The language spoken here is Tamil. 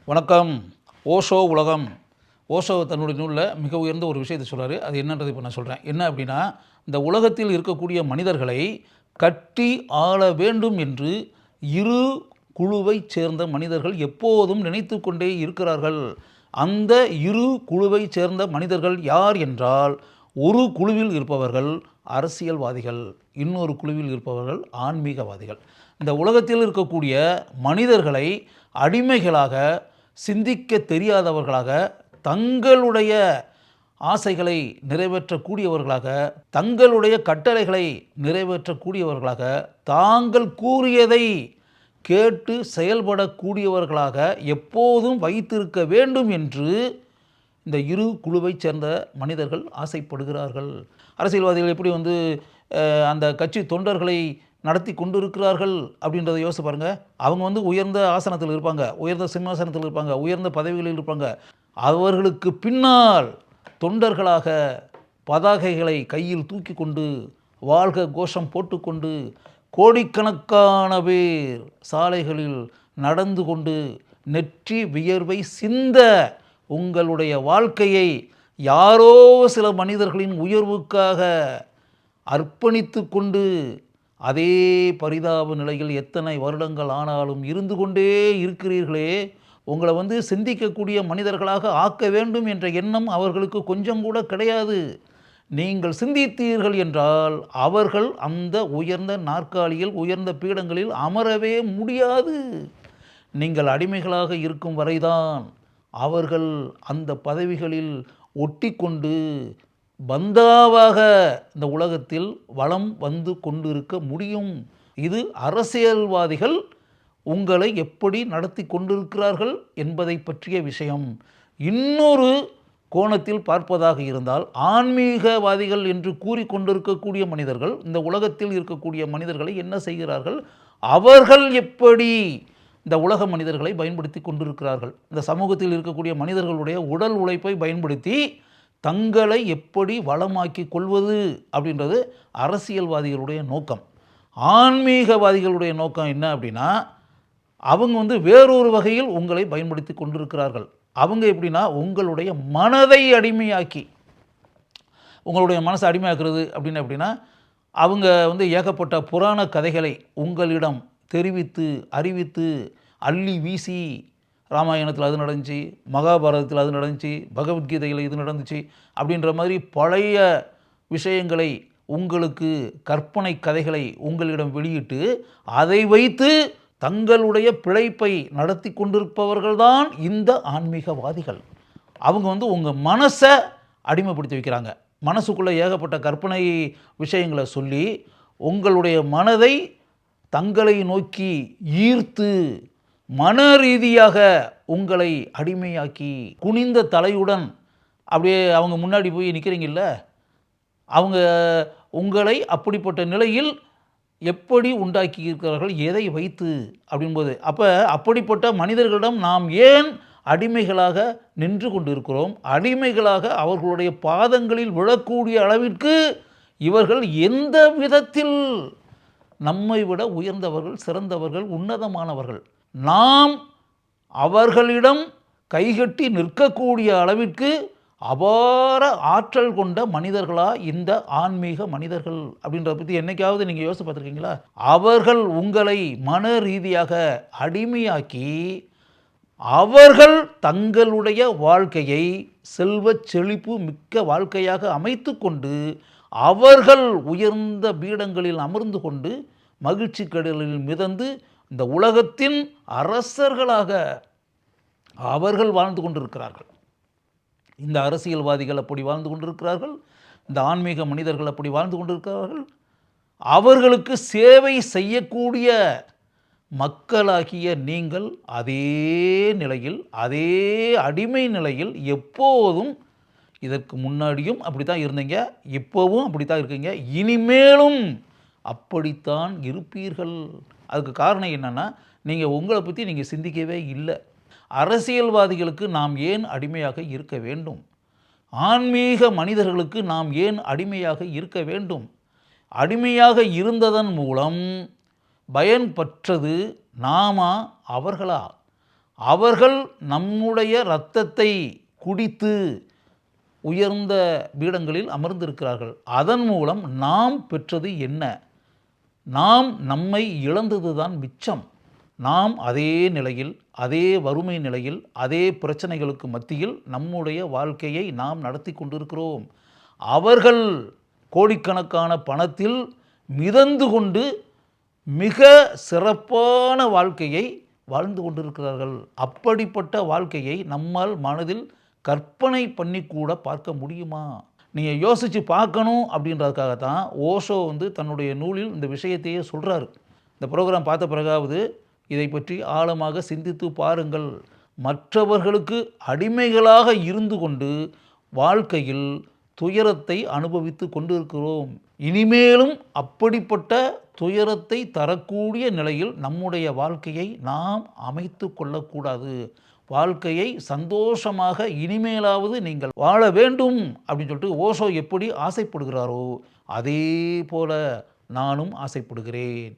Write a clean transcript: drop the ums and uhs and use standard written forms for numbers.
வணக்கம். ஓஷோ உலகம். ஓஷோ தன்னுடைய நூலில் மிக உயர்ந்த ஒரு விஷயத்தை சொல்கிறார். அது என்னன்றது இப்போ நான் சொல்கிறேன். என்ன அப்படின்னா, இந்த உலகத்தில் இருக்கக்கூடிய மனிதர்களை கட்டி ஆள வேண்டும் என்று இரு குழுவைச் சேர்ந்த மனிதர்கள் எப்போதும் நினைத்து கொண்டே இருக்கிறார்கள். அந்த இரு குழுவைச் சேர்ந்த மனிதர்கள் யார் என்றால், ஒரு குழுவில் இருப்பவர்கள் அரசியல்வாதிகள், இன்னொரு குழுவில் இருப்பவர்கள் ஆன்மீகவாதிகள். இந்த உலகத்தில் இருக்கக்கூடிய மனிதர்களை அடிமைகளாக, சிந்திக்க தெரியாதவர்களாக, தங்களுடைய ஆசைகளை நிறைவேற்றக்கூடியவர்களாக, தங்களுடைய கட்டளைகளை நிறைவேற்றக்கூடியவர்களாக, தாங்கள் கூறியதை கேட்டு செயல்படக்கூடியவர்களாக எப்போதும் வைத்திருக்க வேண்டும் என்று இந்த இரு குழுவைச் சேர்ந்த மனிதர்கள் ஆசைப்படுகிறார்கள். அரசியல்வாதிகள் எப்படி அந்த கட்சி தொண்டர்களை நடத்தி கொண்டு இருக்கிறார்கள் அப்படின்றத யோசிச்சு பாருங்கள். அவங்க உயர்ந்த ஆசனத்தில் இருப்பாங்க, உயர்ந்த சிம்மாசனத்தில் இருப்பாங்க, உயர்ந்த பதவிகளில் இருப்பாங்க. அவர்களுக்கு பின்னால் தொண்டர்களாக பதாகைகளை கையில் தூக்கி கொண்டு, வாழ்க கோஷம் போட்டுக்கொண்டு, கோடிக்கணக்கான பேர் சாலைகளில் நடந்து கொண்டு, நெற்றி வியர்வை சிந்த உங்களுடைய வாழ்க்கையை யாரோ சில மனிதர்களின் உயர்வுக்காக அர்ப்பணித்து கொண்டு, அதே பரிதாப நிலையில் எத்தனை வருடங்கள் ஆனாலும் இருந்து கொண்டே இருக்கிறீர்களே. உங்களை சிந்திக்கக்கூடிய மனிதர்களாக ஆக்க வேண்டும் என்ற எண்ணம் அவர்களுக்கு கொஞ்சம் கூட கிடையாது. நீங்கள் சிந்தித்தீர்கள் என்றால் அவர்கள் அந்த உயர்ந்த நாற்காலியில், உயர்ந்த பீடங்களில் அமரவே முடியாது. நீங்கள் அடிமைகளாக இருக்கும் வரைதான் அவர்கள் அந்த பதவிகளில் ஒட்டி கொண்டு பந்தாவாக இந்த உலகத்தில் வலம் வந்து கொண்டிருக்க முடியும். இது அரசியல்வாதிகள் உங்களை எப்படி நடத்தி கொண்டிருக்கிறார்கள் என்பதை பற்றிய விஷயம். இன்னொரு கோணத்தில் பார்ப்பதாக இருந்தால், ஆன்மீகவாதிகள் என்று கூறிக்கொண்டிருக்கக்கூடிய மனிதர்கள் இந்த உலகத்தில் இருக்கக்கூடிய மனிதர்களை என்ன செய்கிறார்கள்? அவர்கள் எப்படி இந்த உலக மனிதர்களை பயன்படுத்தி கொண்டிருக்கிறார்கள்? இந்த சமூகத்தில் இருக்கக்கூடிய மனிதர்களுடைய உடல் உழைப்பை பயன்படுத்தி தங்களை எப்படி வளமாக்கி கொள்வது அப்படின்றது அரசியல்வாதிகளுடைய நோக்கம். ஆன்மீகவாதிகளுடைய நோக்கம் என்ன அப்படின்னா, அவங்க வேறொரு வகையில் உங்களை பயன்படுத்தி கொண்டிருக்கிறார்கள். அவங்க எப்படின்னா, உங்களுடைய மனதை அடிமையாக்கி, உங்களுடைய மனசை அடிமையாக்குறது அப்படின்னா அவங்க ஏகப்பட்ட புராண கதைகளை உங்களிடம் தெரிவித்து, அறிவித்து, அள்ளி வீசி, ராமாயணத்தில் அது நடந்துச்சு, மகாபாரதத்தில் அது நடந்துச்சு, பகவத்கீதையில் இது நடந்துச்சு அப்படின்ற மாதிரி பழைய விஷயங்களை, உங்களுக்கு கற்பனை கதைகளை உங்களிடம் வெளியிட்டு, அதை வைத்து தங்களுடைய பிழைப்பை நடத்தி கொண்டிருப்பவர்கள்தான் இந்த ஆன்மீகவாதிகள். அவங்க உங்கள் மனசை அடிமைப்படுத்தி வைக்கிறாங்க. மனசுக்குள்ளே ஏகப்பட்ட கற்பனை விஷயங்களை சொல்லி உங்களுடைய மனதை தங்களை நோக்கி ஈர்த்து, மன ரீதியாக உங்களை அடிமையாக்கி, குனிந்த தலையுடன் அப்படியே அவங்க முன்னாடி போய் நிற்கிறீங்கல்ல, அவங்க உங்களை அப்படிப்பட்ட நிலையில் எப்படி உண்டாக்கி இருக்கிறார்கள், எதை வைத்து அப்படின்போது, அப்படிப்பட்ட மனிதர்களிடம் நாம் ஏன் அடிமைகளாக நின்று கொண்டு இருக்கிறோம்? அடிமைகளாக அவர்களுடைய பாதங்களில் விழக்கூடிய அளவிற்கு இவர்கள் எந்த விதத்தில் நம்மை விட உயர்ந்தவர்கள், சிறந்தவர்கள், உன்னதமானவர்கள்? நாம் அவர்களிடம் கைகட்டி நிற்கக்கூடிய அளவிற்கு அபார ஆற்றல் கொண்ட மனிதர்களா இந்த ஆன்மீக மனிதர்கள் அப்படின்றத பற்றி என்னைக்காவது நீங்கள் யோசித்து பார்த்துருக்கீங்களா? அவர்கள் உங்களை மன ரீதியாக அடிமையாக்கி, அவர்கள் தங்களுடைய வாழ்க்கையை செல்வ செழிப்பு மிக்க வாழ்க்கையாக அமைத்து கொண்டு, அவர்கள் உயர்ந்த பீடங்களில் அமர்ந்து கொண்டு, மகிழ்ச்சி கடலில் மிதந்து, இந்த உலகத்தின் அரசர்களாக அவர்கள் வாழ்ந்து கொண்டிருக்கிறார்கள். இந்த அரசியல்வாதிகள் அப்படி வாழ்ந்து கொண்டிருக்கிறார்கள். இந்த ஆன்மீக மனிதர்கள் அப்படி வாழ்ந்து கொண்டிருக்கிறார்கள். அவர்களுக்கு சேவை செய்யக்கூடிய மக்களாகிய நீங்கள் அதே நிலையில், அதே அடிமை நிலையில் எப்போதும், இதற்கு முன்னாடியும் அப்படி தான் இருந்தீங்க, இப்போவும் அப்படி தான் இருக்கீங்க, இனிமேலும் அப்படித்தான் இருப்பீர்கள். அதுக்கு காரணம் என்னென்னா, நீங்கள் உங்களை பற்றி நீங்கள் சிந்திக்கவே இல்லை. அரசியல்வாதிகளுக்கு நாம் ஏன் அடிமையாக இருக்க வேண்டும்? ஆன்மீக மனிதர்களுக்கு நாம் ஏன் அடிமையாக இருக்க வேண்டும்? அடிமையாக இருந்ததன் மூலம் பயன்பெற்றது நாமா அவர்களா? அவர்கள் நம்முடைய இரத்தத்தை குடித்து உயர்ந்த பீடங்களில் அமர்ந்திருக்கிறார்கள். அதன் மூலம் நாம் பெற்றது என்ன? நாம் நம்மை இழந்தது தான் மிச்சம். நாம் அதே நிலையில், அதே வறுமை நிலையில், அதே பிரச்சனைகளுக்கு மத்தியில் நம்முடைய வாழ்க்கையை நாம் நடத்தி கொண்டிருக்கிறோம். அவர்கள் கோடிக்கணக்கான பணத்தில் மிதந்து கொண்டு மிக சிறப்பான வாழ்க்கையை வாழ்ந்து கொண்டிருக்கிறார்கள். அப்படிப்பட்ட வாழ்க்கையை நம்மால் மனதில் கற்பனை பண்ணி கூட பார்க்க முடியுமா? நீங்கள் யோசித்து பார்க்கணும் அப்படின்றதுக்காக தான் ஓஷோ தன்னுடைய நூலில் இந்த விஷயத்தையே சொல்கிறாரு. இந்த ப்ரோக்ராம் பார்த்த பிறகாவது இதை பற்றி ஆழமாக சிந்தித்து பாருங்கள். மற்றவர்களுக்கு அடிமைகளாக இருந்து கொண்டு வாழ்க்கையில் துயரத்தை அனுபவித்து கொண்டிருக்கிறோம். இனிமேலும் அப்படிப்பட்ட துயரத்தை தரக்கூடிய நிலையில் நம்முடைய வாழ்க்கையை நாம் அமைத்து கொள்ளக்கூடாது. வாழ்க்கையை சந்தோஷமாக இனிமேலாவது நீங்கள் வாழ வேண்டும் அப்படின்னு சொல்லிட்டு ஓஷோ எப்படி ஆசைப்படுகிறாரோ அதே போல நானும் ஆசைப்படுகிறேன்.